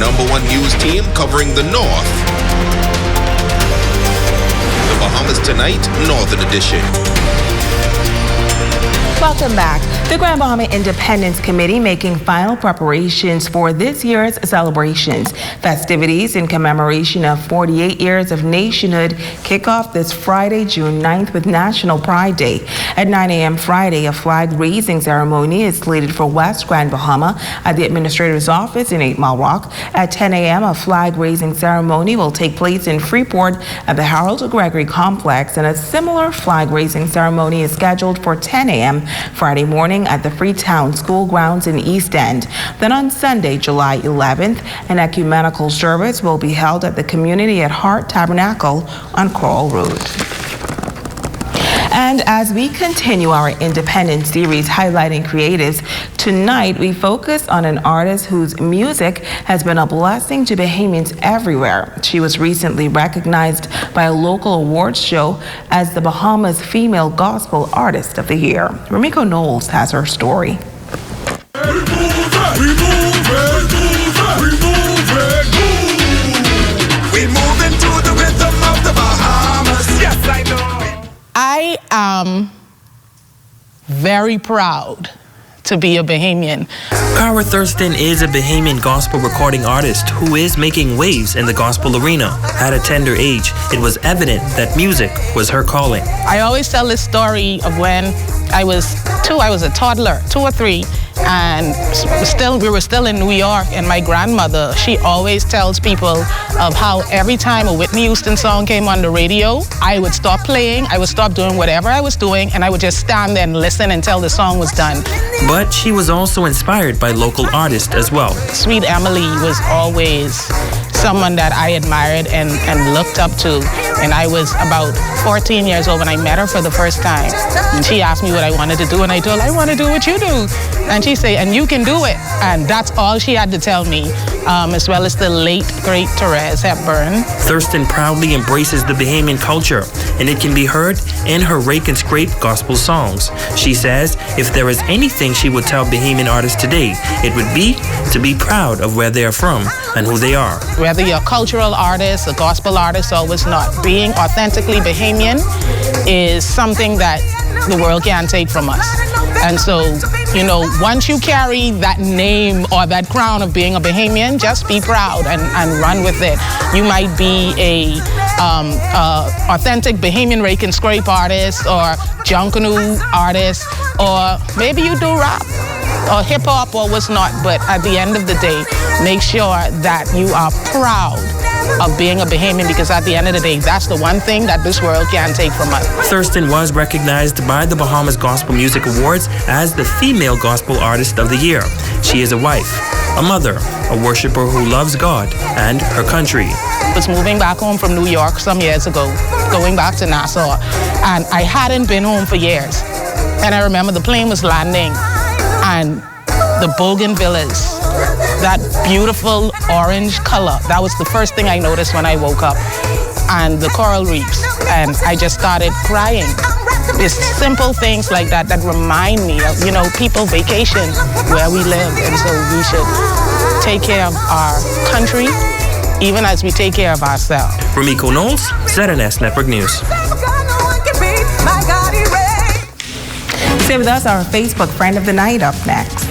our #1 news team covering the North. The Bahamas Tonight, Northern Edition. Welcome back. The Grand Bahama Independence Committee making final preparations for this year's celebrations. Festivities in commemoration of 48 years of nationhood kick off this Friday, June 9th with National Pride Day. At 9 a.m. Friday, a flag raising ceremony is slated for West Grand Bahama at the Administrator's office in 8 Mile Rock. At 10 a.m., a flag raising ceremony will take place in Freeport at the Harold Gregory Complex, and a similar flag raising ceremony is scheduled for 10 a.m. Friday morning at the Freetown School grounds in East End. Then on Sunday, July 11th, an ecumenical service will be held at the Community at Heart Tabernacle on Coral Road. And as we continue our Independence series highlighting creatives, tonight we focus on an artist whose music has been a blessing to Bahamians everywhere. She was recently recognized by a local awards show as the Bahamas Female Gospel Artist of the Year. Rumiko Knowles has her story. I am very proud to be a Bahamian. Cara Thurston is a Bahamian gospel recording artist who is making waves in the gospel arena. At a tender age, it was evident that music was her calling. I always tell this story of when I was a toddler, 2 or 3, and we were still in New York, and my grandmother, she always tells people of how every time a Whitney Houston song came on the radio, I would stop playing, I would stop doing whatever I was doing, and I would just stand there and listen until the song was done. But she was also inspired by local artists as well. Sweet Emily was always someone that I admired and looked up to. And I was about 14 years old when I met her for the first time. And she asked me what I wanted to do, and I told her, I want to do what you do. And she said, and you can do it. And that's all she had to tell me, as well as the late, great Therese Hepburn. Thurston proudly embraces the Bahamian culture, and it can be heard in her rake and scrape gospel songs. She says if there is anything she would tell Bahamian artists today, it would be to be proud of where they are from and who they are. Whether you're a cultural artist, a gospel artist, or was not, being authentically Bahamian is something that the world can't take from us. And so, you know, once you carry that name or that crown of being a Bahamian, just be proud and run with it. You might be a authentic Bahamian rake and scrape artist, or junkanoo artist, or maybe you do rap or hip hop or what's not, but at the end of the day, make sure that you are proud of being a Bahamian, because at the end of the day, that's the one thing that this world can't take from us. Thurston was recognized by the Bahamas Gospel Music Awards as the Female Gospel Artist of the Year. She is a wife, a mother, a worshiper who loves God and her country. I was moving back home from New York some years ago, going back to Nassau, and I hadn't been home for years. And I remember the plane was landing, and the bougainvilleas, that beautiful orange color, that was the first thing I noticed when I woke up. And the coral reefs, and I just started crying. It's simple things like that that remind me of, you know, people vacation where we live, and so we should take care of our country even as we take care of ourselves. Rumiko Knowles, ZNS Network News. Stay with us, our Facebook friend of the night up next.